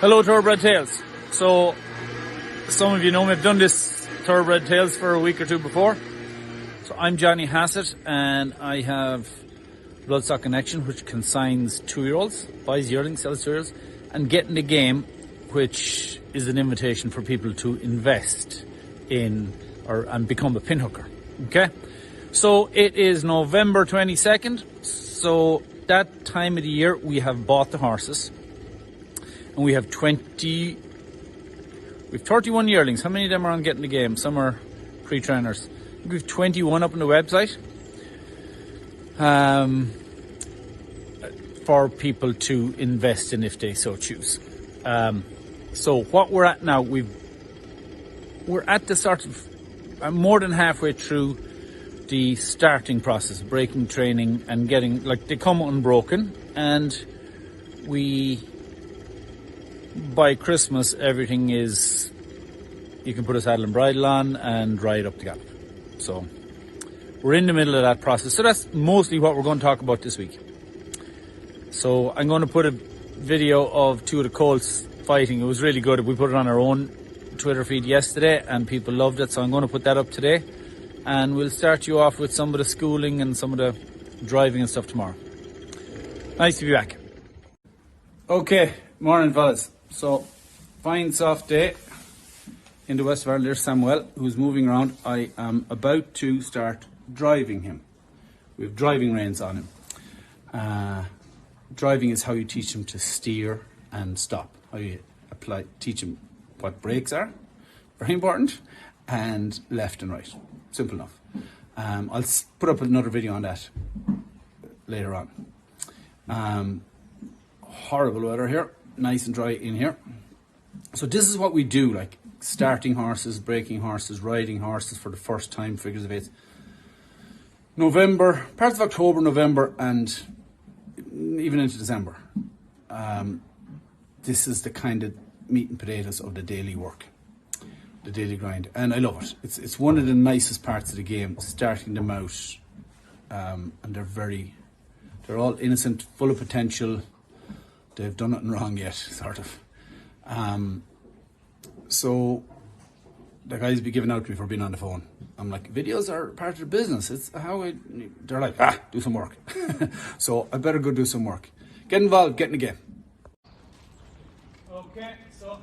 Hello Thoroughbred Tales. So some of you know me, I've done this Thoroughbred Tales for a week or two before. So I'm Johnny Hassett and I have Bloodstock Connection, which consigns 2-year-olds, buys yearlings, sells 2-year-olds, and Get in the Game, which is an invitation for people to invest in and become a pinhooker. Okay? So it is November 22nd. So that time of the year we have bought the horses. And we have 31 yearlings. How many of them are on Get in the Game? Some are pre-trainers. We have 21 up on the website for people to invest in if they so choose. So what we're at now, we're at the sort of more than halfway through the starting process, breaking training and getting, like, they come unbroken, and by Christmas, everything is, you can put a saddle and bridle on and ride up the gallop. So we're in the middle of that process. So that's mostly what we're going to talk about this week. So I'm going to put a video of 2 of the colts fighting. It was really good. We put it on our own Twitter feed yesterday and people loved it. So I'm going to put that up today. And we'll start you off with some of the schooling and some of the driving and stuff tomorrow. Nice to be back. Okay, morning fellas. So, fine soft day in the west of Ireland. There's Samuel, who's moving around. I am about to start driving him. We have driving reins on him. Driving is how you teach him to steer and stop. How you teach him what brakes are, very important, and left and right. Simple enough. I'll put up another video on that later on. Horrible weather here. Nice and dry in here. So this is what we do, like starting horses, breaking horses, riding horses for the first time, figures of 8. November, parts of October, November, and even into December. This is the kind of meat and potatoes of the daily work, the daily grind, and I love it. It's one of the nicest parts of the game, starting them out, and they're all innocent, full of potential. They've done nothing wrong yet, sort of. So the guys be giving out to me for being on the phone. I'm like, videos are part of the business. It's how they're like, do some work. So I better go do some work. Get involved, get in the game. Okay, so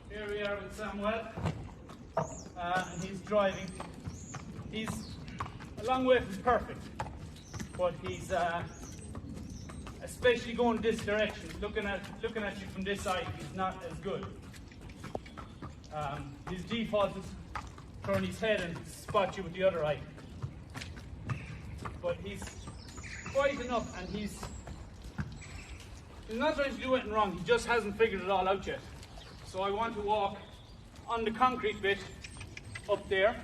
here we are with Samuel. And he's driving. He's a long way from perfect, but he's especially going this direction, looking at you from this side, he's not as good. His default is turn his head and spot you with the other eye. But he's quiet enough, and he's not trying to do anything wrong, he just hasn't figured it all out yet. So I want to walk on the concrete bit up there.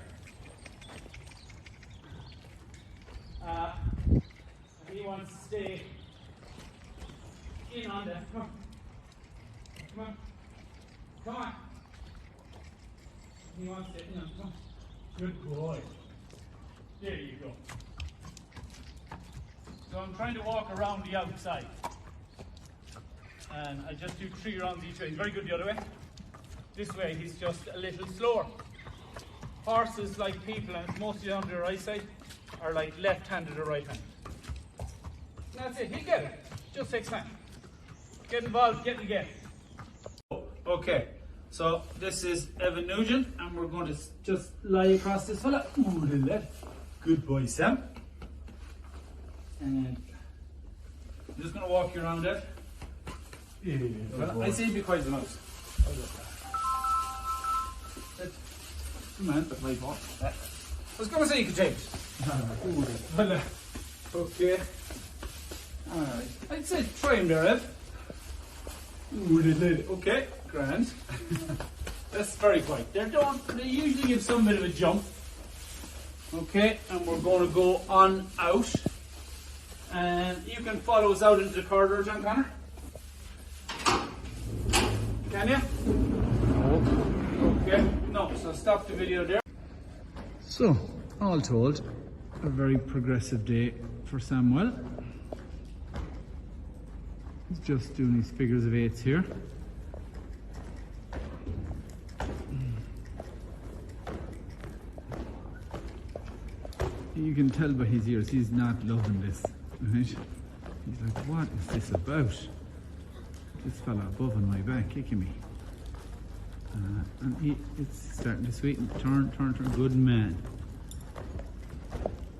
And he wants to stay in on that. Come on. Come on. Come on. He wants to in on. Come on. Good boy. There you go. So I'm trying to walk around the outside. And I just do 3 rounds each way. He's very good the other way. This way he's just a little slower. Horses, like people, and it's mostly on their eyesight, are like left-handed or right-handed. That's it. He'll get it. Just takes time. Get involved, get in the game. Okay, so this is Evan Nugent, and we're going to just lie across this fella. Good boy, Sam. And I'm just going to walk you around it. Well, I say be quiet as a mouse. Come on, but wait, what? I was going to say you could change. Okay. Alright. I'd say try him there, Ev. Okay, grand. That's very quiet. They usually give some bit of a jump. Okay, and we're going to go on out. And you can follow us out into the corridor, John Connor. Can you? Okay, no, so stop the video there. So, all told, a very progressive day for Samuel. He's just doing his figures of 8s here. You can tell by his ears, he's not loving this, right? He's like, what is this about? This fella above on my back, kicking me. And it's starting to sweeten. Turn, good man.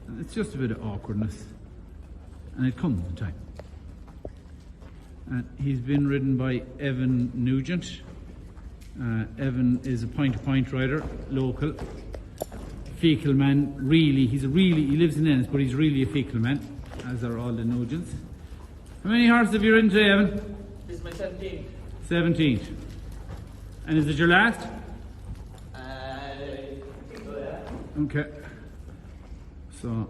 And it's just a bit of awkwardness. And it comes in time. And he's been ridden by Evan Nugent. Evan is a point-to-point rider, local. Fecal man, really, he lives in Ennis, but he's really a fecal man, as are all the Nugents. How many horses have you ridden today, Evan? This is my 17th. 17th. And is it your last? I think so, yeah. Okay. So,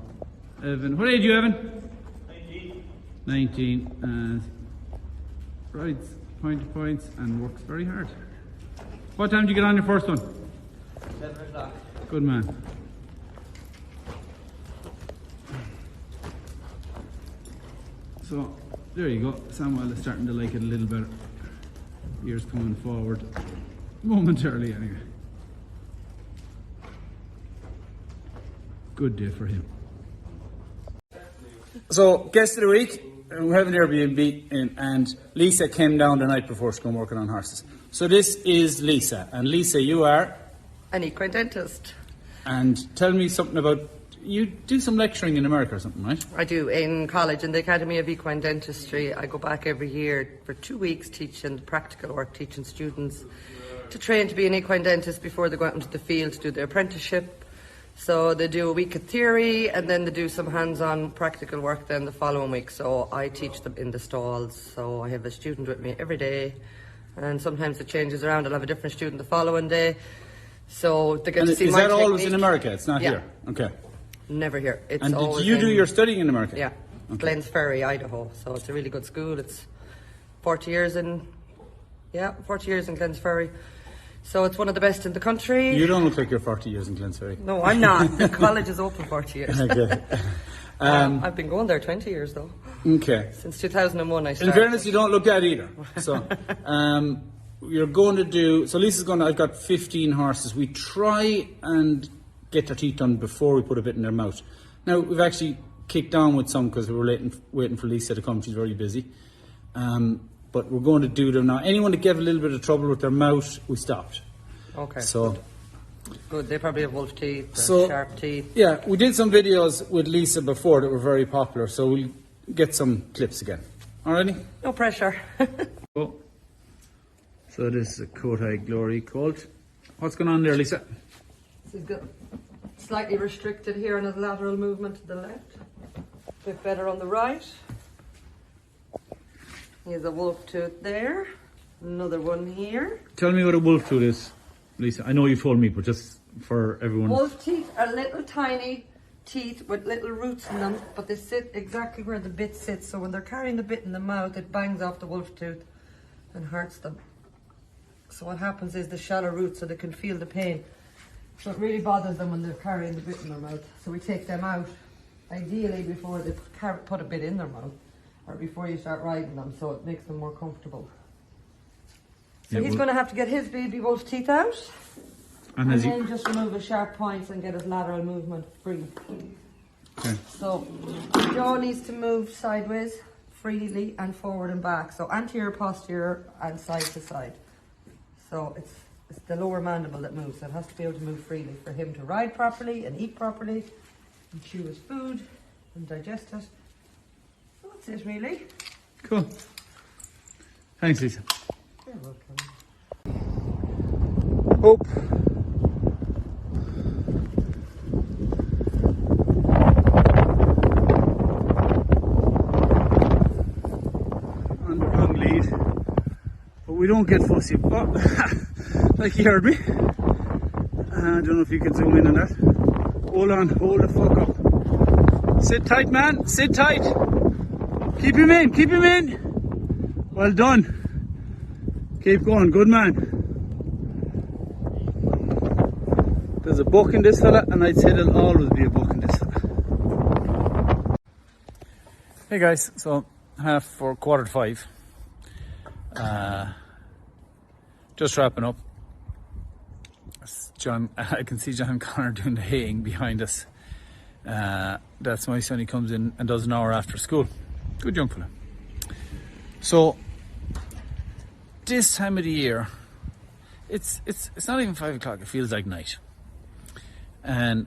Evan, what age are you, Evan? 19. 19, and rides point-to-points and works very hard. What time did you get on your first one? 7 o'clock. Good man. So, there you go. Samuel is starting to like it a little better. Years coming forward. Momentarily, anyway. Good day for him. So, guest of the week, we have an Airbnb in, and Lisa came down the night before to go working on horses. So this is Lisa, and Lisa, you are? An equine dentist. And tell me something about, you do some lecturing in America or something, right? I do, in college, in the Academy of Equine Dentistry. I go back every year for 2 weeks teaching practical work, teaching students to train to be an equine dentist before they go out into the field to do their apprenticeship. So they do a week of theory and then they do some hands-on practical work then the following week. So I teach them in the stalls. So I have a student with me every day, and sometimes it changes around. I'll have a different student the following day. So they get to see my technique. Is that always in America? It's not here? Okay. Never here. It's and always did you do your studying in America? Yeah. Okay. Glens Ferry, Idaho. So it's a really good school. It's 40 years in Glens Ferry. So it's one of the best in the country. You don't look like you're 40 years in Glens Ferry. No, I'm not. The college is open 40 years. Okay. I've been going there 20 years though. Okay. Since 2001 I started. In fairness, you don't look that either. So, you're going to do, so Lisa's going to, I've got 15 horses. We try and get their teeth done before we put a bit in their mouth. Now, we've actually kicked on with some because we were waiting for Lisa to come. She's very busy. But we're going to do them now. Anyone that gave a little bit of trouble with their mouth, we stopped. Okay. So good. They probably have wolf teeth, sharp teeth. Yeah, we did some videos with Lisa before that were very popular, so we'll get some clips again. Alrighty? No pressure. So this is a Kotay Glory colt. What's going on there, Lisa? He's got slightly restricted here on his lateral movement to the left. A bit better on the right. He has a wolf tooth there. Another one here. Tell me what a wolf tooth is, Lisa. I know you told me, but just for everyone. Wolf teeth are little tiny teeth with little roots in them, but they sit exactly where the bit sits. So when they're carrying the bit in the mouth, it bangs off the wolf tooth and hurts them. So what happens is the shallow roots, so they can feel the pain. So it really bothers them when they're carrying the bit in their mouth. So we take them out, ideally before they put a bit in their mouth, or before you start riding them, so it makes them more comfortable. So he's going to have to get his baby wolf teeth out, and then just remove his sharp points and get his lateral movement free. Okay. So the jaw needs to move sideways, freely, and forward and back. So anterior, posterior, and side to side. So it's the lower mandible that moves. So it has to be able to move freely for him to ride properly and eat properly and chew his food and digest it. So that's it really. Cool. Thanks, Lisa. You're welcome. Hope. On the wrong lead. But we don't get fussy. Oh, like you heard me. I don't know if you can zoom in on that. Hold on, hold the fuck up. Sit tight, man, sit tight. Keep him in, keep him in. Well done. Keep going, good man. There's a buck in this fella, and I'd say there'll always be a buck in this fella. Hey guys, so 4:45. Just wrapping up. I can see John Connor doing the haying behind us. That's my son. He comes in and does an hour after school. Good young fella. So this time of the year, it's not even 5 o'clock. It feels like night, and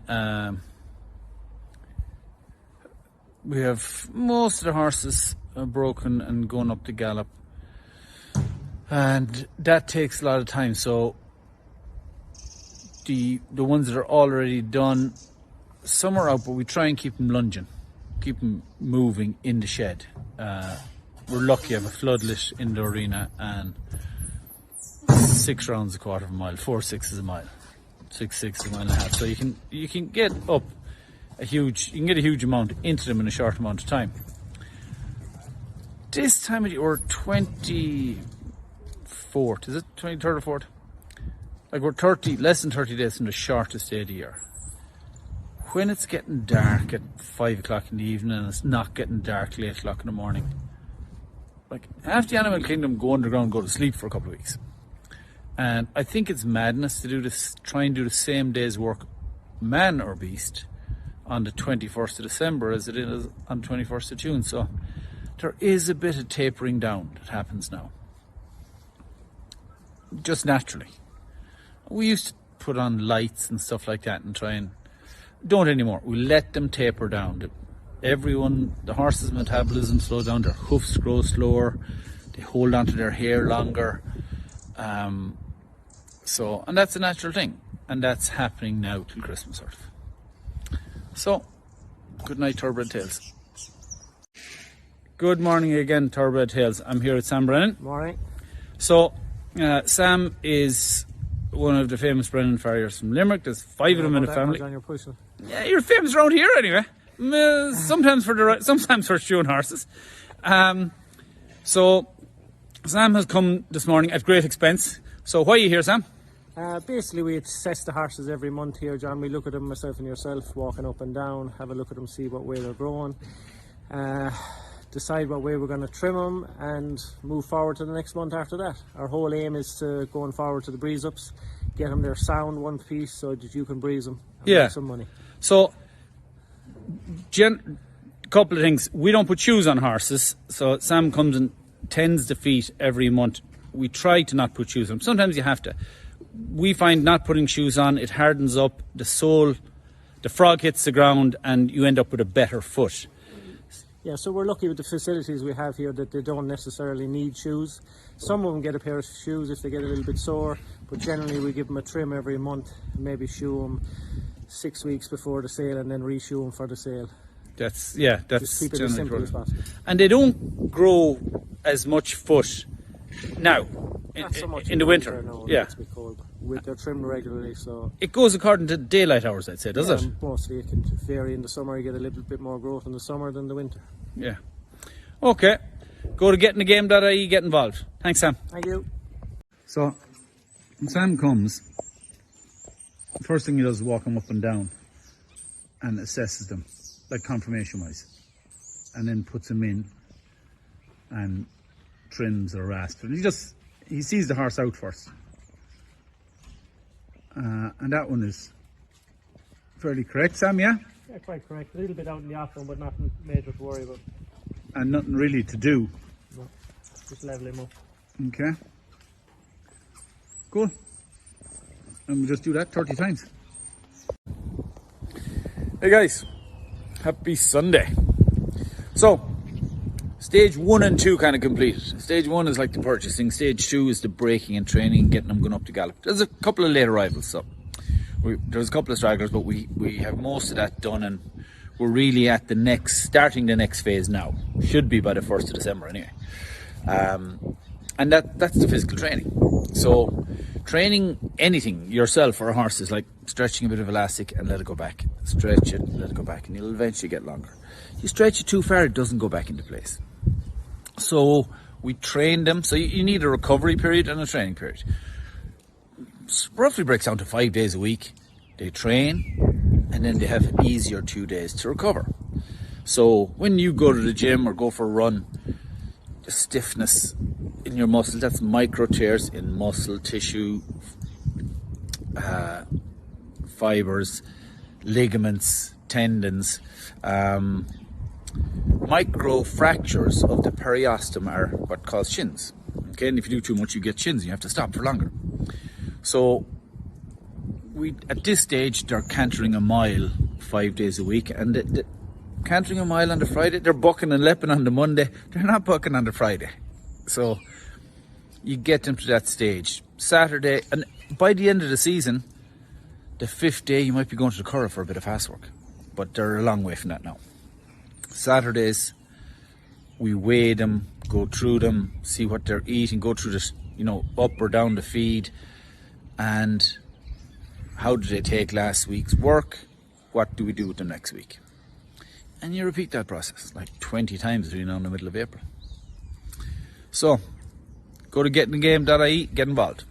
we have most of the horses broken and going up to gallop, and that takes a lot of time. So the ones that are already done, some are out, but we try and keep them lunging, keep them moving in the shed. We're lucky to have a floodlit in the arena, and 6 rounds a quarter of a mile, 4 6s a mile, 6 6 a mile and a half. So you can get up a huge amount into them in a short amount of time. This time of year, we're 24th, is it 23rd or 4th? Like we're less than 30 days from the shortest day of the year. When it's getting dark at 5 o'clock in the evening and it's not getting dark till 8 o'clock in the morning, like half the animal kingdom go underground, go to sleep for a couple of weeks. And I think it's madness to do this, try and do the same day's work, man or beast, on the 21st of December as it is on the 21st of June. So there is a bit of tapering down that happens now, just naturally. We used to put on lights and stuff like that and try and don't anymore. We let them taper down. The horses' metabolism slows down, their hoofs grow slower, they hold onto their hair longer. And that's a natural thing, and that's happening now till Christmas sort of. So, good night, Thoroughbred Tales. Good morning again, Thoroughbred Tales. I'm here with Sam Brennan. Morning. So, Sam is one of the famous Brennan farriers from Limerick. There's 5 of them in the family. Yeah, you're famous around here anyway. Sometimes for shoeing horses. So, Sam has come this morning at great expense. So, why are you here, Sam? Basically, we assess the horses every month here, John. We look at them, myself and yourself, walking up and down, have a look at them, see what way they're growing, decide what way we're going to trim them, and move forward to the next month after that. Our whole aim is to going forward to the breeze ups, get them their sound one piece so that you can breeze them and make some money. So, couple of things. We don't put shoes on horses, so Sam comes and tends the feet every month. We try to not put shoes on them. Sometimes you have to. We find not putting shoes on, it hardens up the sole, the frog hits the ground, and you end up with a better foot. Yeah, so we're lucky with the facilities we have here that they don't necessarily need shoes. Some of them get a pair of shoes if they get a little bit sore, but generally we give them a trim every month, maybe shoe them 6 weeks before the sale and then reshoe them for the sale. That's Just keep it as simple as possible. And they don't grow as much foot now in the winter. No, yeah, it's a bit cold. They're trimmed regularly, so it goes according to daylight hours, I'd say, does it? Mostly it can vary. In the summer you get a little bit more growth in the summer than the winter. Yeah. Okay. Go to gettingthegame.ie, get involved. Thanks, Sam. Thank you. So when Sam comes, the first thing he does is walk them up and down and assesses them, like confirmation wise, and then puts them in and trims or rasps. And he sees the horse out first. And that one is fairly correct, Sam, yeah? Yeah, quite correct. A little bit out in the off one, but nothing major to worry about. And nothing really to do. No, just level him up. Okay. Cool. And we'll just do that 30 times. Hey guys, happy Sunday. So, stage 1 and 2 kind of completed. Stage 1 is like the purchasing. Stage 2 is the breaking and training, getting them going up to gallop. There's a couple of late arrivals, so there's a couple of stragglers, but we have most of that done, and we're really at starting the next phase now. Should be by the 1st of December anyway. And that's the physical training. So training anything yourself or a horse is like stretching a bit of elastic and let it go back. Stretch it, let it go back, and you'll eventually get longer. You stretch it too far, it doesn't go back into place. So we train them. So you need a recovery period and a training period. Roughly breaks down to 5 days a week. They train and then they have easier 2 days to recover. So when you go to the gym or go for a run, the stiffness in your muscles, that's micro tears in muscle tissue, fibers, ligaments, tendons, micro fractures of the periosteum are what cause shins. Okay, and if you do too much, you get shins. You have to stop for longer. So we, at this stage, they're cantering a mile 5 days a week, and the cantering a mile on the Friday, they're bucking and lepping on the Monday. They're not bucking on the Friday. So you get them to that stage. Saturday, and by the end of the season, the 5th day, you might be going to the Curragh for a bit of fast work, but they're a long way from that now. Saturdays, we weigh them, go through them, see what they're eating, go through this, up or down the feed, and how did they take last week's work? What do we do with them next week? And you repeat that process like 20 times between now and the middle of April. So, go to getinthegame.ie, get involved.